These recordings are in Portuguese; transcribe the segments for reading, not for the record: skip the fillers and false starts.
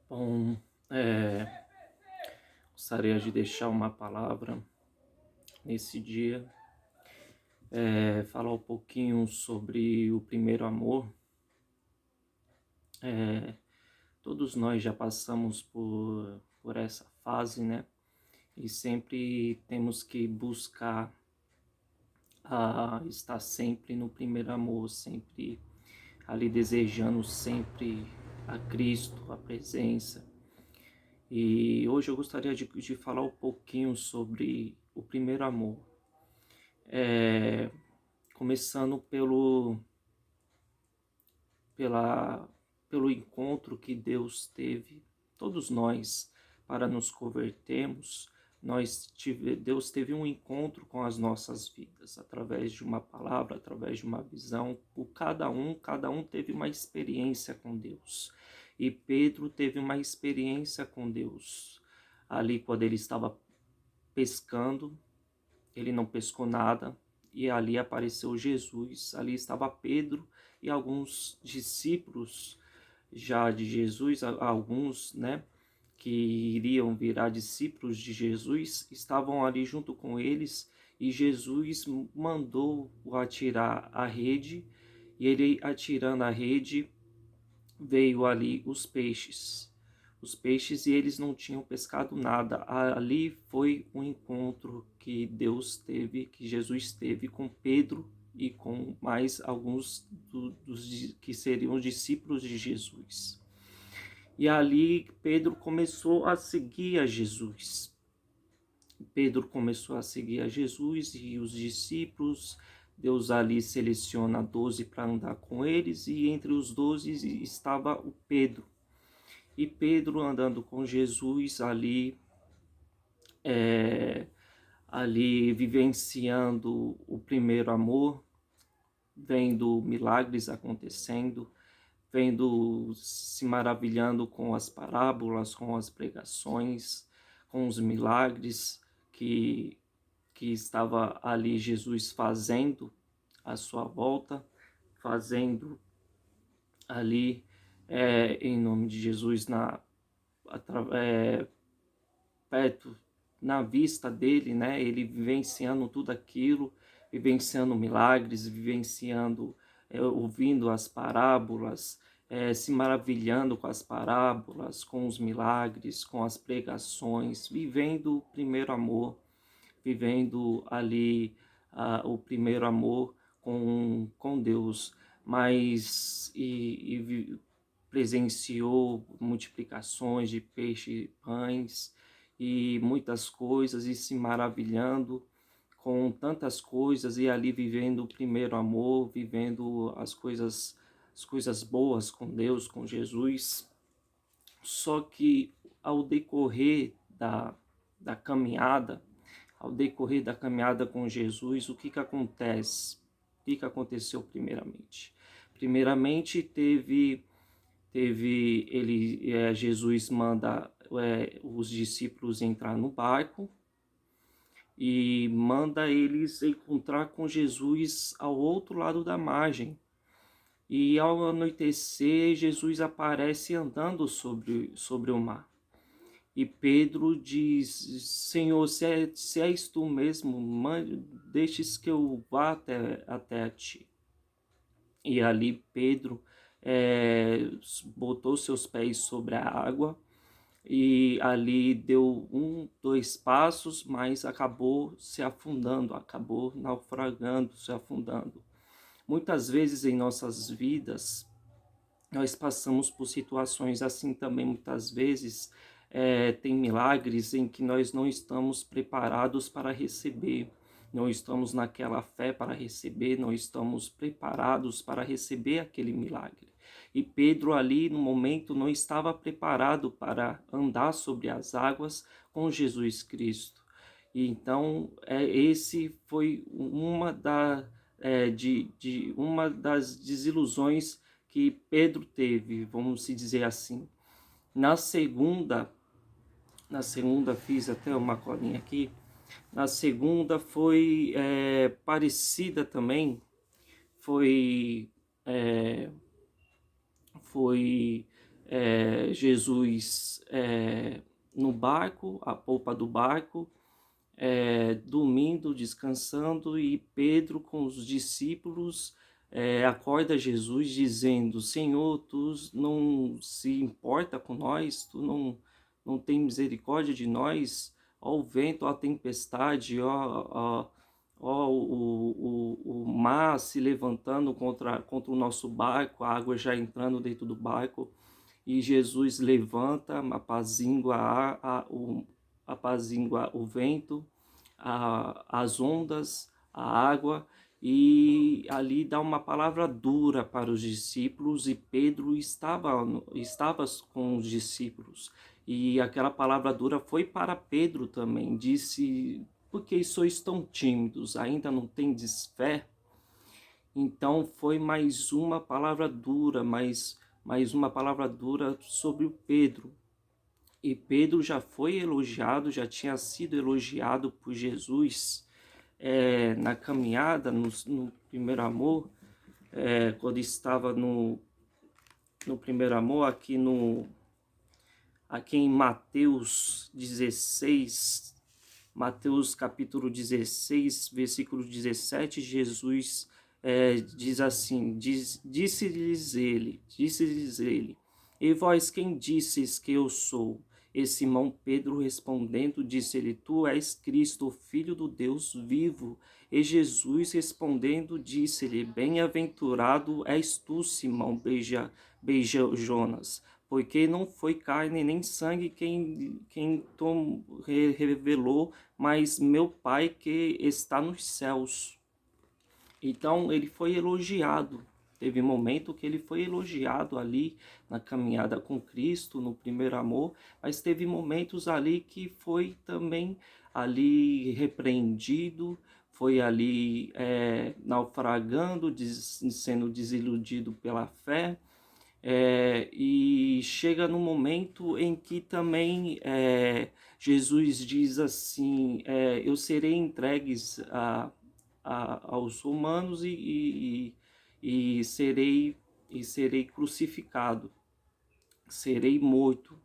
Bom, gostaria de deixar uma palavra nesse dia, falar um pouquinho sobre o primeiro amor. É, Todos nós já passamos por essa fase, né? E sempre temos que buscar estar sempre no primeiro amor, sempre ali desejando sempre a Cristo, a presença. E hoje eu gostaria de falar um pouquinho sobre o primeiro amor. É, Começando pela, pelo encontro que Deus teve, todos nós, para nos convertermos, Deus teve um encontro com as nossas vidas, através de uma palavra, através de uma visão, por cada um teve uma experiência com Deus. E Pedro teve uma experiência com Deus. Ali, quando ele estava pescando, ele não pescou nada, e ali apareceu Jesus. Ali estava Pedro e alguns discípulos já de Jesus, alguns, né, que iriam virar discípulos de Jesus, estavam ali junto com eles, e Jesus mandou atirar a rede, e ele atirando a rede, veio ali os peixes, e eles não tinham pescado nada. Ali foi um encontro que Deus teve, que Jesus teve com Pedro e com mais alguns dos que seriam os discípulos de Jesus. E ali Pedro começou a seguir a Jesus. Pedro começou a seguir a Jesus e os discípulos. Deus ali seleciona 12 para andar com eles, e entre os 12 estava o Pedro. E Pedro andando com Jesus ali vivenciando o primeiro amor, vendo milagres acontecendo, vendo, se maravilhando com as parábolas, com as pregações, com os milagres que, que estava ali Jesus fazendo à sua volta, fazendo ali em nome de Jesus perto, na vista dele, né? Ele vivenciando tudo aquilo, vivenciando milagres, vivenciando, ouvindo as parábolas, se maravilhando com as parábolas, com os milagres, com as pregações, vivendo o primeiro amor, vivendo ali o primeiro amor com Deus, mas presenciou multiplicações de peixe e pães e muitas coisas, e se maravilhando com tantas coisas, e ali vivendo o primeiro amor, vivendo as coisas boas com Deus, com Jesus. Só que ao decorrer da caminhada, ao decorrer da caminhada com Jesus, o que acontece? O que aconteceu primeiramente? Primeiramente Jesus manda os discípulos entrar no barco e manda eles encontrar com Jesus ao outro lado da margem. E ao anoitecer, Jesus aparece andando sobre o mar. E Pedro diz: Senhor, se és tu mesmo, deixes que eu vá até a ti. E ali Pedro botou seus pés sobre a água, e ali deu 2 passos, mas acabou se afundando, acabou naufragando, se afundando. Muitas vezes em nossas vidas, nós passamos por situações assim também. Muitas vezes tem milagres em que nós não estamos preparados para receber, não estamos naquela fé para receber, não estamos preparados para receber aquele milagre. E Pedro ali no momento não estava preparado para andar sobre as águas com Jesus Cristo. E então esse foi uma das desilusões que Pedro teve, vamos se dizer assim. Na segunda, fiz até uma colinha aqui. Na segunda foi parecida também, foi, é, foi Jesus no barco, a polpa do barco, dormindo, descansando, e Pedro com os discípulos acorda Jesus dizendo: Senhor, tu não se importa com nós, tu não tem misericórdia de nós, ó o vento, ó a tempestade, ó o mar se levantando contra o nosso barco, a água já entrando dentro do barco. E Jesus levanta, apazigua o vento, as ondas, a água, e ali dá uma palavra dura para os discípulos, e Pedro estava com os discípulos. E aquela palavra dura foi para Pedro também. Disse: por que sois tão tímidos? Ainda não tendes fé? Então foi mais uma palavra dura, mais uma palavra dura sobre o Pedro. E Pedro já foi elogiado, já tinha sido elogiado por Jesus na caminhada, no primeiro amor, quando estava no primeiro amor, aqui em Mateus 16, Mateus capítulo 16, versículo 17, Jesus diz assim: disse-lhes ele, e vós quem disseis que eu sou? E Simão Pedro respondendo, disse-lhe: tu és Cristo, o Filho do Deus vivo. E Jesus respondendo, disse-lhe: bem-aventurado és tu, Simão, beija Jonas, porque não foi carne nem sangue quem revelou, mas meu Pai que está nos céus. Então ele foi elogiado. Teve momento que ele foi elogiado ali na caminhada com Cristo, no primeiro amor, mas teve momentos ali que foi também ali repreendido, foi ali naufragando, sendo desiludido pela fé. E chega no momento em que também Jesus diz assim: eu serei entregues aos romanos e serei crucificado, serei morto.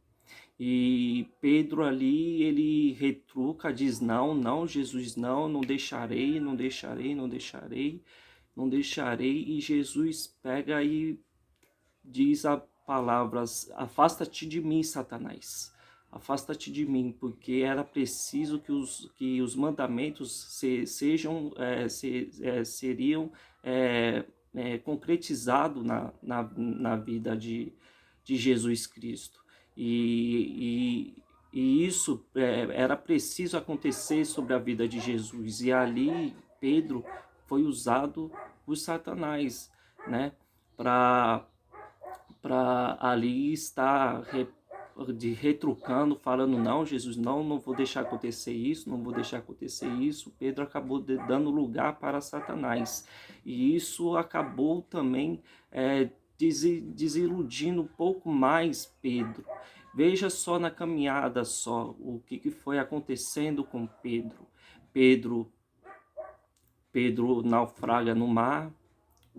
E Pedro ali, ele retruca, diz: não, Jesus, não deixarei, não deixarei, não deixarei, não deixarei. E Jesus pega e diz a palavras: afasta-te de mim, Satanás, afasta-te de mim, porque era preciso que os mandamentos seriam concretizados na vida de Jesus Cristo. E isso era preciso acontecer sobre a vida de Jesus. E ali Pedro foi usado por Satanás, né, para ali estar retrucando, falando: não, Jesus, não vou deixar acontecer isso, não vou deixar acontecer isso. Pedro acabou dando lugar para Satanás, e isso acabou também desiludindo um pouco mais Pedro. Veja só na caminhada só o que foi acontecendo com Pedro. Pedro naufraga no mar.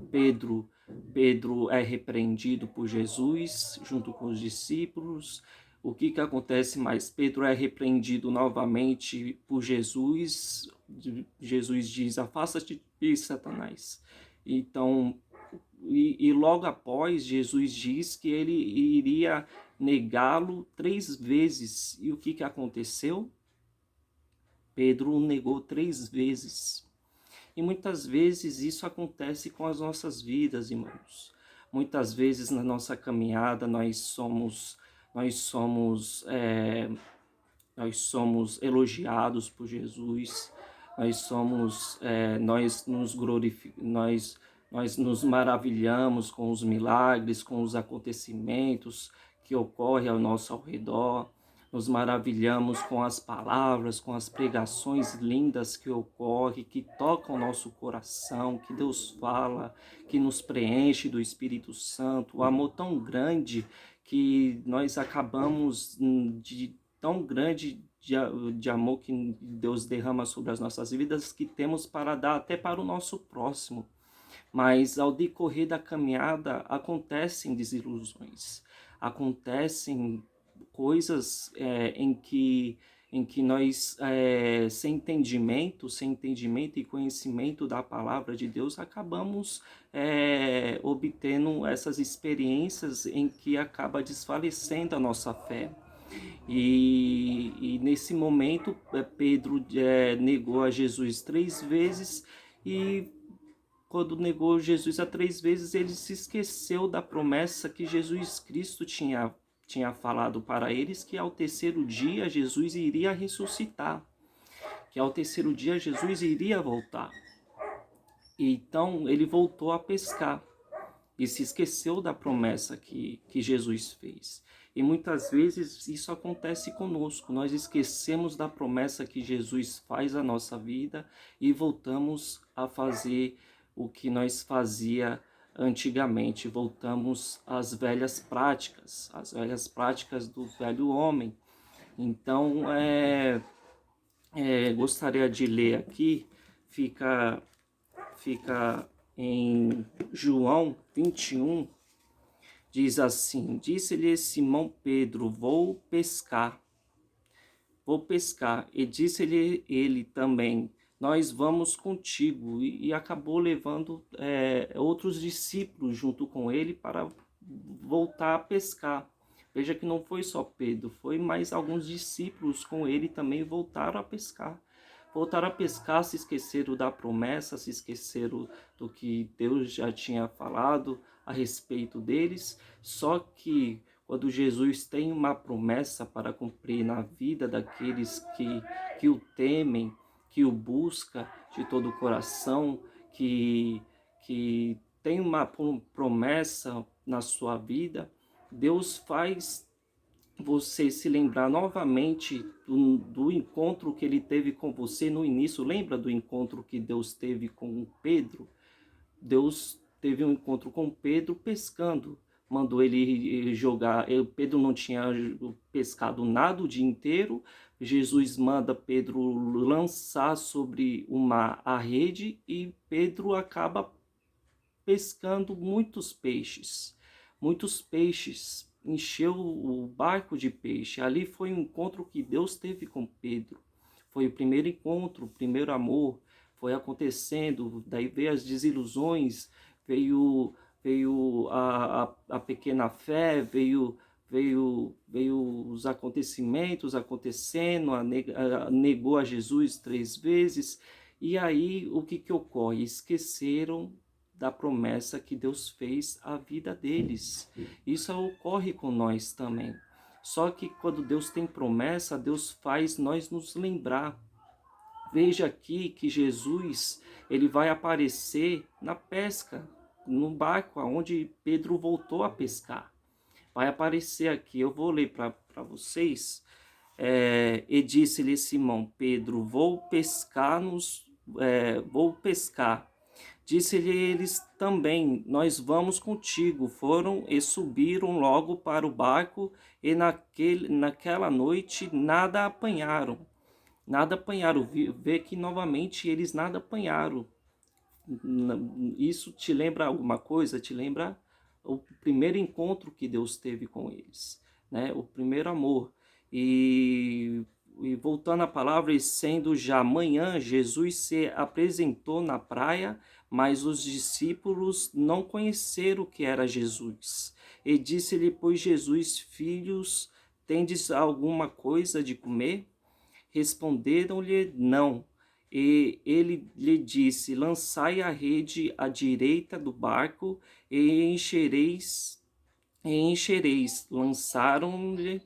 Pedro é repreendido por Jesus junto com os discípulos. O que acontece mais? Pedro é repreendido novamente por Jesus. Jesus diz: afasta-te de Satanás. Então, e logo após, Jesus diz que ele iria negá-lo 3 vezes. E o que aconteceu? Pedro o negou 3 vezes. E muitas vezes isso acontece com as nossas vidas, irmãos. Muitas vezes na nossa caminhada nós somos elogiados por Jesus. Nós nos maravilhamos com os milagres, com os acontecimentos que ocorrem ao nosso redor. Nos maravilhamos com as palavras, com as pregações lindas que ocorrem, que tocam o nosso coração, que Deus fala, que nos preenche do Espírito Santo. O amor tão grande que nós acabamos tão grande de amor que Deus derrama sobre as nossas vidas, que temos para dar até para o nosso próximo. Mas ao decorrer da caminhada acontecem desilusões, acontecem coisas em que nós, sem entendimento e conhecimento da palavra de Deus, acabamos obtendo essas experiências em que acaba desfalecendo a nossa fé. E nesse momento, Pedro negou a Jesus 3 vezes, e quando negou Jesus a 3 vezes, ele se esqueceu da promessa que Jesus Cristo tinha falado para eles, que ao terceiro dia Jesus iria ressuscitar, que ao terceiro dia Jesus iria voltar. Então ele voltou a pescar e se esqueceu da promessa que Jesus fez. E muitas vezes isso acontece conosco, nós esquecemos da promessa que Jesus faz à nossa vida e voltamos a fazer o que nós fazia antigamente, voltamos às velhas práticas do velho homem. Então, gostaria de ler aqui, fica em João 21, diz assim: disse-lhe Simão Pedro, vou pescar. E disse-lhe ele também, nós vamos contigo. E acabou levando outros discípulos junto com ele para voltar a pescar. Veja que não foi só Pedro, foi mais alguns discípulos com ele também voltaram a pescar. Voltaram a pescar, se esqueceram da promessa, se esqueceram do que Deus já tinha falado a respeito deles. Só que quando Jesus tem uma promessa para cumprir na vida daqueles que o temem, que o busca de todo o coração, que tem uma promessa na sua vida, Deus faz você se lembrar novamente do encontro que ele teve com você no início. Lembra do encontro que Deus teve com Pedro? Deus teve um encontro com Pedro pescando. Mandou ele jogar. Pedro não tinha pescado nada o dia inteiro. Jesus manda Pedro lançar sobre a rede e Pedro acaba pescando muitos peixes. Muitos peixes. Encheu o barco de peixe. Ali foi um encontro que Deus teve com Pedro. Foi o primeiro encontro, o primeiro amor. Foi acontecendo, daí veio as desilusões, veio a pequena fé, veio os acontecimentos acontecendo, negou a Jesus 3 vezes. E aí o que ocorre? Esqueceram da promessa que Deus fez à vida deles. Isso ocorre com nós também. Só que quando Deus tem promessa, Deus faz nós nos lembrar. Veja aqui que Jesus, ele vai aparecer na pesca, no barco onde Pedro voltou a pescar. Vai aparecer aqui, eu vou ler para vocês. E disse-lhe Simão Pedro, vou pescar. Disse-lhe eles também, nós vamos contigo. Foram e subiram logo para o barco, e naquela noite nada apanharam. Vê que novamente eles nada apanharam. Isso te lembra alguma coisa? Te lembra o primeiro encontro que Deus teve com eles, né? O primeiro amor. E voltando à palavra, e sendo já manhã, Jesus se apresentou na praia, mas os discípulos não conheceram o que era Jesus. E disse-lhe, pois, Jesus, filhos, tendes alguma coisa de comer? Responderam-lhe, não. E ele lhe disse, lançai a rede à direita do barco e enchereis. Lançaram-lhe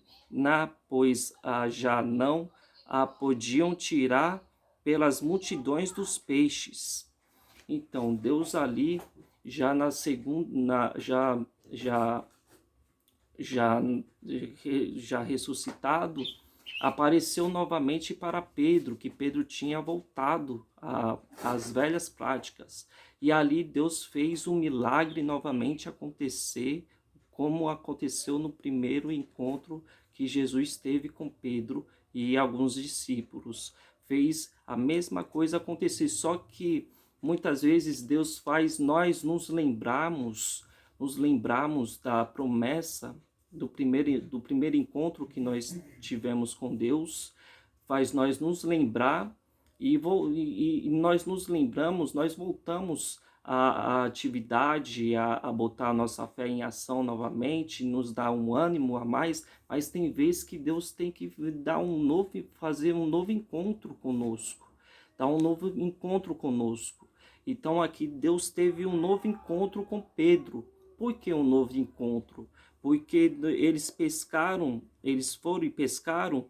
pois já não a podiam tirar pelas multidões dos peixes. Então, Deus ali, já na segunda, já ressuscitado, apareceu novamente para Pedro, que Pedro tinha voltado às velhas práticas. E ali Deus fez um milagre novamente acontecer, como aconteceu no primeiro encontro que Jesus teve com Pedro e alguns discípulos. Fez a mesma coisa acontecer, só que muitas vezes Deus faz nós nos lembrarmos da promessa do primeiro encontro que nós tivemos com Deus, faz nós nos lembrar e nós nos lembramos, nós voltamos à atividade, a botar a nossa fé em ação novamente, nos dá um ânimo a mais, mas tem vezes que Deus tem que fazer um novo encontro conosco, dar um novo encontro conosco. Então aqui Deus teve um novo encontro com Pedro. Por que um novo encontro? Porque eles foram e pescaram,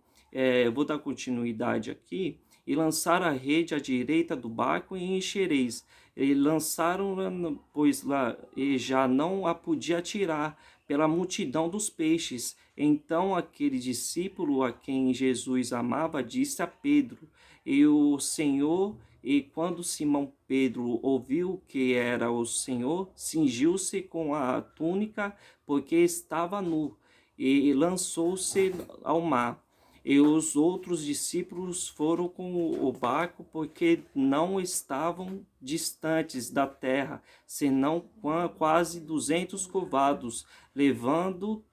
vou dar continuidade aqui, e lançaram a rede à direita do barco e enchereis. E lançaram, pois lá e já não a podia tirar pela multidão dos peixes. Então aquele discípulo a quem Jesus amava disse a Pedro, e o Senhor, e quando Simão Pedro ouviu que era o Senhor, cingiu-se com a túnica, porque estava nu, e lançou-se ao mar. E os outros discípulos foram com o barco, porque não estavam distantes da terra, senão quase 200 covados, levando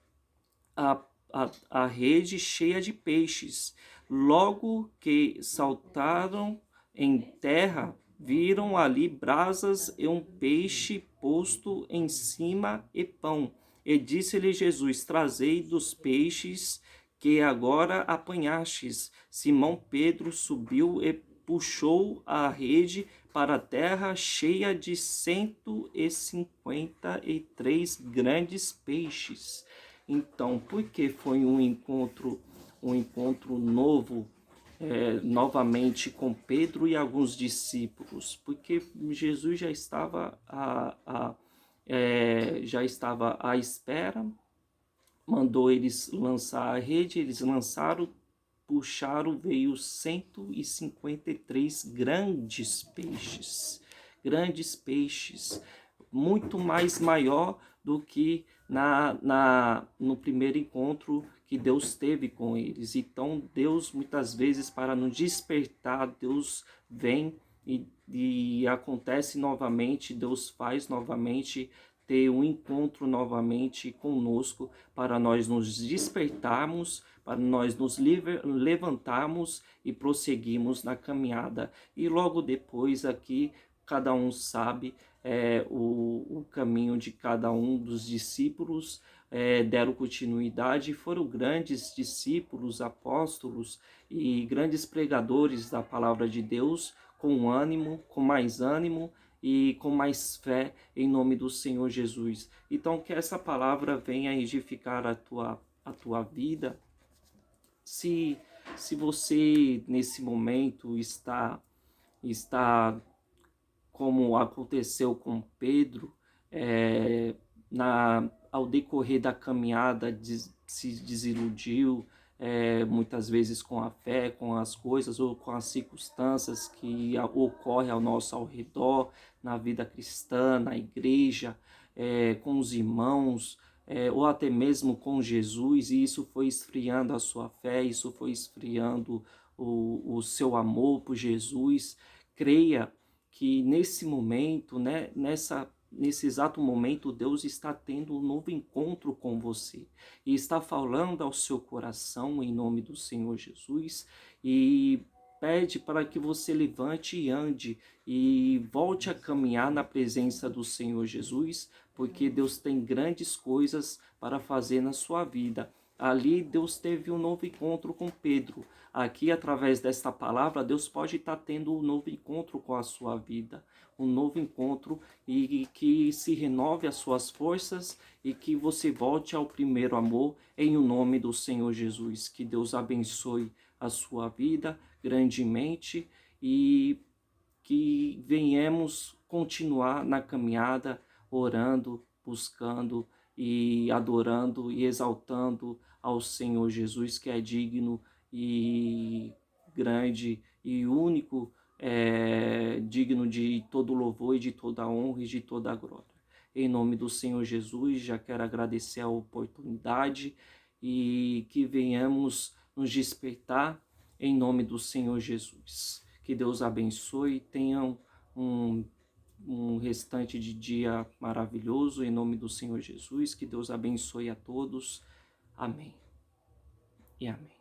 a rede cheia de peixes. Logo que saltaram em terra, viram ali brasas e um peixe posto em cima e pão. E disse-lhe Jesus: Trazei dos peixes que agora apanhastes. Simão Pedro subiu e puxou a rede para a terra, cheia de 153 grandes peixes. Então, por que foi um encontro novo, novamente com Pedro e alguns discípulos? Porque Jesus já estava à espera, mandou eles lançar a rede, eles lançaram, puxaram, veio 153 grandes peixes, muito mais maior do que no primeiro encontro que Deus teve com eles. Então Deus muitas vezes, para nos despertar, Deus vem e acontece novamente, Deus faz novamente ter um encontro novamente conosco, para nós nos despertarmos, para nós nos levantarmos e prosseguirmos na caminhada. E logo depois aqui, cada um sabe o caminho de cada um dos discípulos, deram continuidade, foram grandes discípulos, apóstolos e grandes pregadores da palavra de Deus, com ânimo, com mais ânimo e com mais fé, em nome do Senhor Jesus. Então que essa palavra venha edificar a tua vida. Se você nesse momento está como aconteceu com Pedro, ao decorrer da caminhada se desiludiu, muitas vezes com a fé, com as coisas ou com as circunstâncias que ocorrem ao redor, na vida cristã, na igreja, com os irmãos, ou até mesmo com Jesus, e isso foi esfriando a sua fé, isso foi esfriando o seu amor por Jesus. Creia que nesse momento, né, nesse exato momento, Deus está tendo um novo encontro com você e está falando ao seu coração em nome do Senhor Jesus, e pede para que você levante e ande e volte a caminhar na presença do Senhor Jesus, porque Deus tem grandes coisas para fazer na sua vida. Ali Deus teve um novo encontro com Pedro. Aqui, através desta palavra, Deus pode estar tendo um novo encontro com a sua vida, um novo encontro, e que se renove as suas forças e que você volte ao primeiro amor, em o nome do Senhor Jesus. Que Deus abençoe a sua vida grandemente e que venhamos continuar na caminhada, orando, buscando e adorando e exaltando ao Senhor Jesus, que é digno e grande e único, digno de todo louvor e de toda honra e de toda glória. Em nome do Senhor Jesus, já quero agradecer a oportunidade e que venhamos nos despertar em nome do Senhor Jesus. Que Deus abençoe, tenham um restante de dia maravilhoso em nome do Senhor Jesus. Que Deus abençoe a todos Amém e amém.